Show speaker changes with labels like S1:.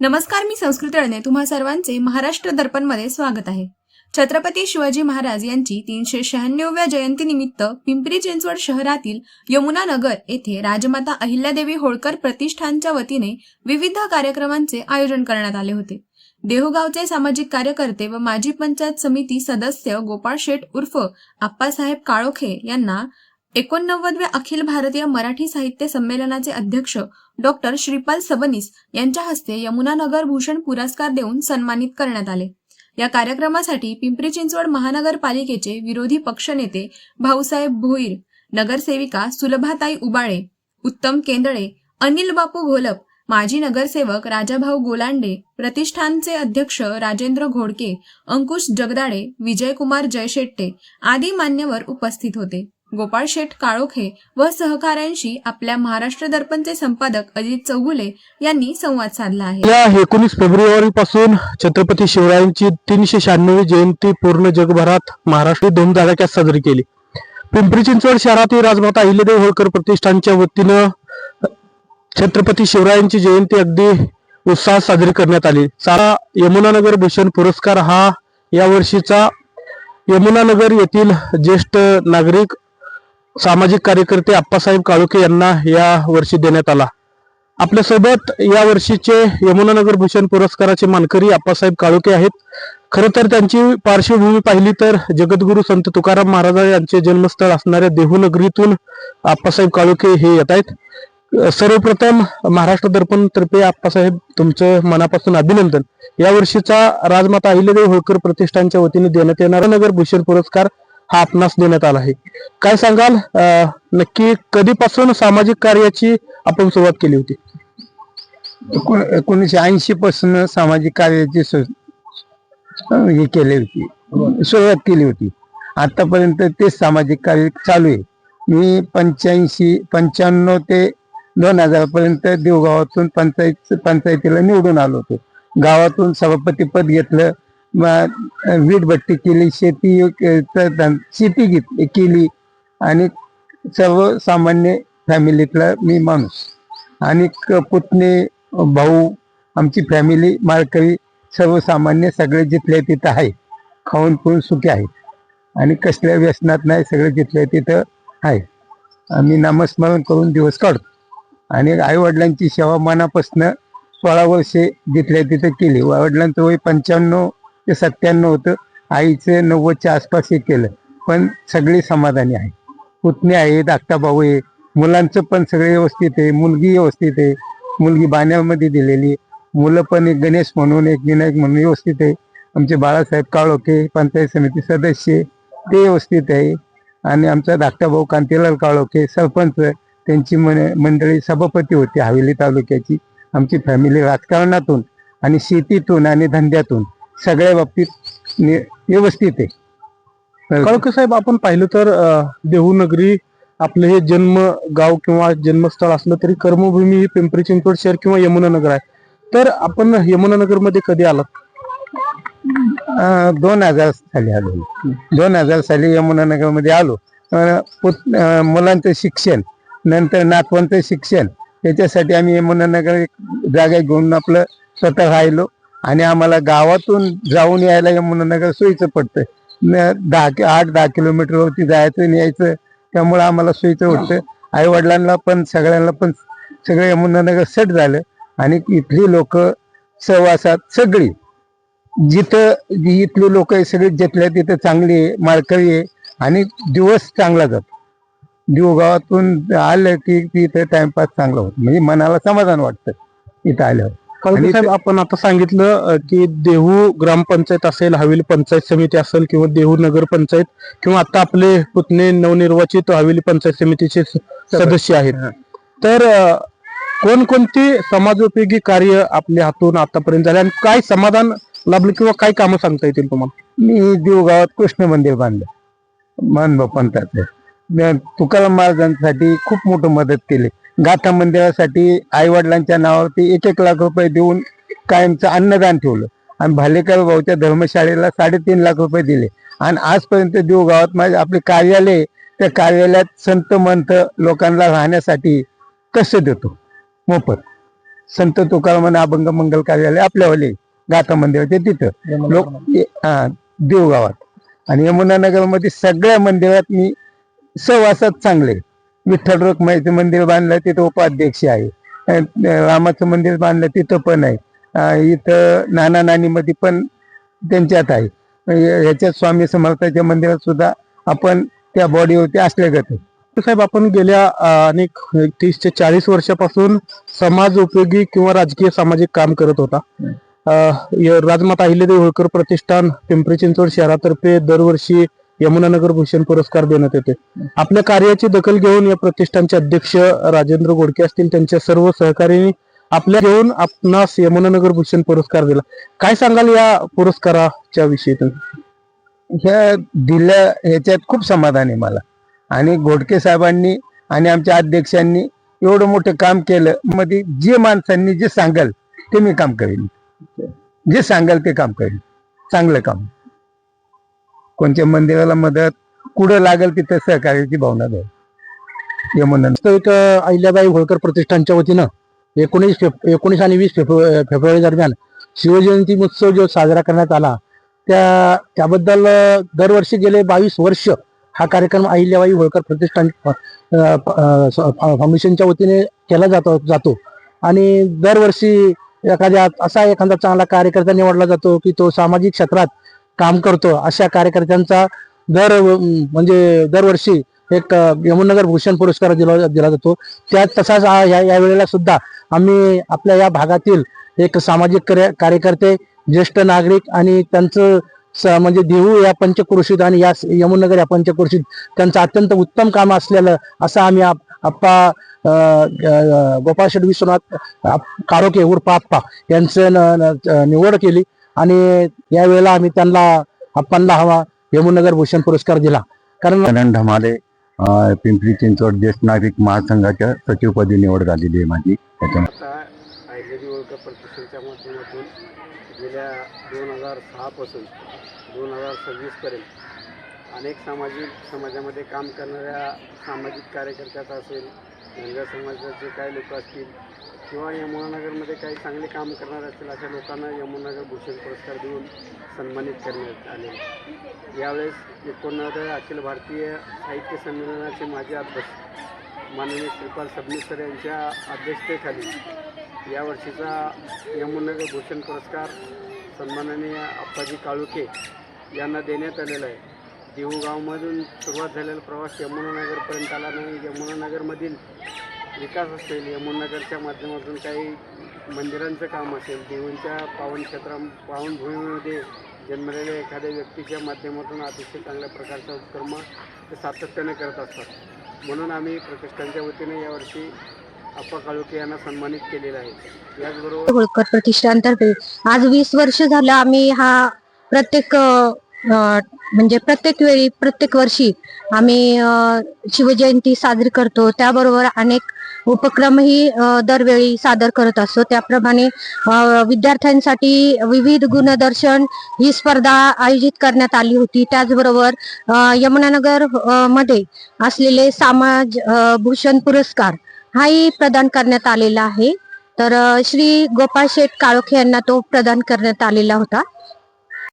S1: नमस्कार, मी संस्कृती अळणे तुम्हा सर्वांचे महाराष्ट्र दर्पणमध्ये स्वागत आहे। छत्रपती शिवाजी महाराज यांची 396व्या जयंतीनिमित्त पिंपरी चिंचवड शहरातील यमुना नगर येथे राजमाता अहिल्यादेवी होळकर प्रतिष्ठानच्या वतीने विविध कार्यक्रमांचे आयोजन करण्यात आले होते। देहूगावचे सामाजिक कार्यकर्ते व माजी पंचायत समिती सदस्य गोपाळ शेठ उर्फ आप्पासाहेब काळोखे यांना 89व्या अखिल भारतीय मराठी साहित्य संमेलनाचे अध्यक्ष डॉक्टर श्रीपाल सबनीस यांच्या हस्ते यमुना नगर भूषण पुरस्कार देऊन सन्मानित करण्यात आले। या कार्यक्रमासाठी पिंपरी चिंचवड महानगरपालिकेचे विरोधी पक्षनेते भाऊसाहेब भोईर, नगरसेविका सुलभाताई उबाळे, उत्तम केंदळे, अनिल बापू घोलप, माजी नगरसेवक राजाभाऊ गोलांडे, प्रतिष्ठानचे अध्यक्ष राजेंद्र घोडके, अंकुश जगदाळे, विजयकुमार जयशेट्टे आदी मान्यवर उपस्थित होते। गोपाळ शेठ काळोखे व सहकाऱ्यांशी आपल्या महाराष्ट्र दर्पणचे संपादक अजित चौगुले यांनी संवाद साधला आहे।
S2: या 19 फेब्रुवारी पासून छत्रपती शिवरायांची 396वी जयंती पूर्ण जगभरात महाराष्ट्र धूमधडाक्यात साजरी केली। पिंपरी चिंचवड शहरातील राजमाता अहिल्यादेवी होळकर प्रतिष्ठानच्या वतीनं छत्रपती शिवरायांची जयंती अगदी उत्साहात साजरी करण्यात आली। सारा यमुनानगर भूषण पुरस्कार हा या वर्षीचा यमुनानगर येथील ज्येष्ठ नागरिक सामाजिक कार्यकर्ते आप्पासाहेब काळोखे यांना या वर्षी देण्यात आला। आपल्या सोबत या वर्षीचे यमुनानगर भूषण पुरस्काराचे मानकरी आप्पासाहेब काळोखे आहेत। खरं तर त्यांची पार्श्वभूमी पाहिली तर जगद्गुरू संत तुकाराम महाराज यांचे जन्मस्थळ असणाऱ्या देहू नगरीतून आप्पासाहेब काळोखे हे येत आहेत। सर्वप्रथम महाराष्ट्र दर्पण तर्फे आप्पासाहेब तुमचं मनापासून अभिनंदन। या वर्षीचा राजमाता अहिल्यादेवी होळकर प्रतिष्ठानच्या वतीने देण्यात येणारा नगर भूषण पुरस्कार हा आपणास देण्यात आला आहे। काय सांगाल, नक्की कधीपासून सामाजिक कार्याची आपण सुरुवात केली होती?
S3: 1980 पासून सामाजिक कार्याची सुरुवात केली होती। आतापर्यंत ते सामाजिक कार्य चालू आहे। मी 95 ते 2000 पर्यंत देवगावातून पंचायतीला निवडून आलो होतो। गावातून सभापती पद घेतलं, वीटभट्टी केली, शेती केली आणि सर्वसामान्य फॅमिलीतला मी माणूस आणि पुतणे भाऊ आमची फॅमिली माळकरी सर्वसामान्य सगळे जिथले तिथं आहे, खाऊन पिऊन सुखी आहेत आणि कसल्या व्यसनात नाही, सगळे जिथले तिथं आहे। आम्ही नामस्मरण करून दिवस काढतो आणि आई वडिलांची सेवा मनापासून 16 वर्षे जिथल्या तिथं केली। वडिलांचं वय 95 ते 97 होतं, आईचं 90च्या आसपास हे केलं, पण सगळे समाधानी आहे। पुतणे आहे, धाकटा भाऊ आहे, मुलांचं पण सगळे व्यवस्थित आहे, मुलगी व्यवस्थित आहे, मुलगी बाण्यामध्ये दिलेली, मुलं पण एक गणेश म्हणून एक विनायक म्हणून व्यवस्थित आहे। आमचे बाळासाहेब काळोखे पंचायत समिती सदस्य ते व्यवस्थित आहे आणि आमचा धाकटा भाऊ कांतीलाल काळोखे सरपंच, त्यांची मंडळी सभापती होती हवेली तालुक्याची। आमची फॅमिली राजकारणातून आणि शेतीतून आणि धंद्यातून सगळ्या बाबतीत व्यवस्थित आहे।
S2: काळोखे साहेब, आपण पाहिलं तर देहू नगरी आपलं हे जन्म गाव किंवा जन्मस्थळ असलं तरी कर्मभूमी ही पिंपरी चिंचवड शहर किंवा यमुनानगर आहे। तर आपण यमुनानगर मध्ये कधी आलात?
S3: 2000 साली आलो। 2000 साली यमुनानगर मध्ये आलो। मुलांचं शिक्षण, नंतर नातवांचं शिक्षण, त्याच्यासाठी आम्ही यमुनानगर एक जागा घेऊन आपलं स्वतः राहिलो आणि आम्हाला गावातून जाऊन यायला यमुनानगर सोयीचं पडतं। 8-10 किलोमीटरवरती जायचं आणि यायचं, त्यामुळे आम्हाला सोयीचं होतं। आई वडिलांना पण सगळ्यांना पण सगळं यमुनानगर सेट झालं आणि इथली लोक सहवासात सगळी जिथं इथली लोक सगळी जिथल्या तिथं चांगली आहे, माळकरी आहे आणि दिवस चांगला जातो। देवगावातून आलं की तिथं टाइमपास चांगला होतो, म्हणजे मनाला समाधान वाटतं इथं आल्यावर।
S2: काळोखे साहेब, आपण आता सांगितलं की देहू ग्रामपंचायत असेल, हवेली पंचायत समिती असेल किंवा देहू नगर पंचायत किंवा आता आपले पुतणे नवनिर्वाचित हवेली पंचायत समितीचे सदस्य आहेत, तर कोणकोणती समाजोपयोगी कार्य आपल्या हातून आतापर्यंत झाले आणि काय समाधान लाभलं किंवा काय कामं सांगता येतील तुम्हाला?
S3: मी देवगावात कृष्ण मंदिर बांधलं, मानभाऊ पंथातलं। तुकाराम महाराजांसाठी खूप मोठं मदत केली। गाथा मंदिरासाठी आई वडिलांच्या नावावरती 1-1 लाख रुपये देऊन कायमचं अन्नदान ठेवलं आणि भालेकर भाऊच्या धर्मशाळेला 3.5 लाख रुपये दिले आणि आजपर्यंत देवगावात माझे आपले कार्यालय, त्या कार्यालयात संत मंत लोकांना राहण्यासाठी कष्ट देतो मोफत। संत तुकाराम अभंग मंगल कार्यालय आपल्यावाले गाथा मंदिराच्या तिथं लोक देवगावात. आणि यमुनानगर मध्ये सगळ्या मंदिरात मी सहवासात चांगले. विठ्ठल रखुमाईचं मंदिर बांधलं तिथं उपाध्यक्ष आहे. रामाचं मंदिर बांधलं तिथं पण आहे. इथं नाना नानी मध्ये पण त्यांच्यात आहे. ह्याच्यात स्वामी समर्थाच्या मंदिरात सुद्धा आपण त्या बॉडीवरती असल्यागत.
S2: साहेब, आपण गेल्या अनेक 30 ते 40 वर्षापासून समाज उपयोगी किंवा राजकीय सामाजिक काम करत होता. राजमाता अहिल्यादेवी होळकर प्रतिष्ठान पिंपरी चिंचवड शहरातर्फे दरवर्षी यमुनानगर भूषण पुरस्कार देण्यात येते. आपल्या कार्याची दखल घेऊन या प्रतिष्ठानचे अध्यक्ष राजेंद्र गोडके असतील, त्यांच्या सर्व सहकार्यांनी आपल्या घेऊन आपणास यमुनानगर भूषण पुरस्कार दिला. काय सांगाल या पुरस्काराच्या विषयी तुम्ही?
S3: ह्या दिल्या ह्याच्यात खूप समाधान आहे मला. आणि घोडके साहेबांनी आणि आमच्या अध्यक्षांनी एवढं मोठं काम केलं. मध्ये जे माणसांनी जे सांगाल ते मी काम करेन, जे सांगाल ते काम करेन. चांगलं काम, कोणत्या मंदिराला मदत कुठं लागेल तिथं सहकार्याची भावना द्या.
S2: वास्तविक अहिल्याबाई होळकर प्रतिष्ठानच्या वतीनं 19 आणि 20 फेब्रुवारी दरम्यान शिवजयंती महोत्सव जो साजरा करण्यात आला, त्याबद्दल दरवर्षी गेले 22 वर्ष हा कार्यक्रम अहिल्याबाई होळकर प्रतिष्ठान फाउंडेशनच्या वतीने केला जातो. आणि दरवर्षी एखादा चांगला कार्यकर्ता निवडला जातो की तो सामाजिक क्षेत्रात काम करतो. अशा कार्यकर्त्यांचा दरवर्षी एक यमुनानगर भूषण पुरस्कार दिला जातो. तसाच या वेळेला सुद्धा आम्ही आपल्या या भागातील एक सामाजिक कार्यकर्ते, ज्येष्ठ नागरिक आणि त्यांचं देहू या पंचक्रोशीत आणि या यमुनानगर या पंचक्रोशीत त्यांचं अत्यंत उत्तम काम असलेलं असं आम्ही आप्पा गोपाळ शेठ विश्वनाथ कारोके उर्फ आप्पा यांचं निवड केली. आणि यावेळेला आम्ही आप्पांना हवा यमुनानगर भूषण पुरस्कार दिला.
S4: कारण धमाले पिंपरी चिंचवड ज्येष्ठ नागरिक महासंघाच्या सचिवपदी निवड झालेली आहे माझी.
S5: अहिल्यादेवी होळकर प्रतिष्ठानच्या माध्यमातून गेल्या 2006 पासून 2026 पर्यंत अनेक समाजामध्ये काम करणाऱ्या सामाजिक कार्यकर्त्याचा असेल, धनगर समाजाचे काही लोक असतील किंवा यमुनानगरमध्ये काही चांगले काम करणारे असतील, अशा लोकांना यमुनानगर भूषण पुरस्कार देऊन सन्मानित करण्यात आले. यावेळेस 19व्या अखिल भारतीय साहित्य संमेलनाचे माजी अध्यक्ष माननीय श्रीपाल सबनीस सर यांच्या अध्यक्षतेखाली यावर्षीचा यमुनानगर भूषण पुरस्कार सन्माननीय अप्पाजी काळुके यांना देण्यात आलेला आहे. देहूगावमधून सुरुवात झालेला प्रवास यमुनानगरपर्यंत आला नाही. यमुनानगरमधील विकास असेल, यमुनानगरच्या माध्यमातून काही मंदिरांचं काम असेल, देहूंच्या पावनभूमीमध्ये जन्मलेल्या एखाद्या व्यक्तीच्या माध्यमातून अतिशय चांगल्या प्रकारचा उपक्रम ते सातत्याने करत असतात. म्हणून आम्ही प्रतिष्ठानच्या वतीने यावर्षी अप्पा काळुके यांना सन्मानित केलेला आहे. याचबरोबर
S6: होळकर प्रतिष्ठानतर्फे आज 20 वर्ष झालं आम्ही हा प्रत्येक वेळी प्रत्येक वर्षी आम्ही शिवजयंती साजरी करतो. त्याबरोबर अनेक उपक्रमही दरवेळी सादर करत असतो. त्याप्रमाणे विद्यार्थ्यांसाठी विविध गुणदर्शन ही स्पर्धा आयोजित करण्यात आली होती. त्याचबरोबर यमुनानगर मध्ये असलेले समाज भूषण पुरस्कार हाही प्रदान करण्यात आलेला आहे. तर श्री गोपाळ शेठ काळोखे यांना तो प्रदान करण्यात आलेला होता.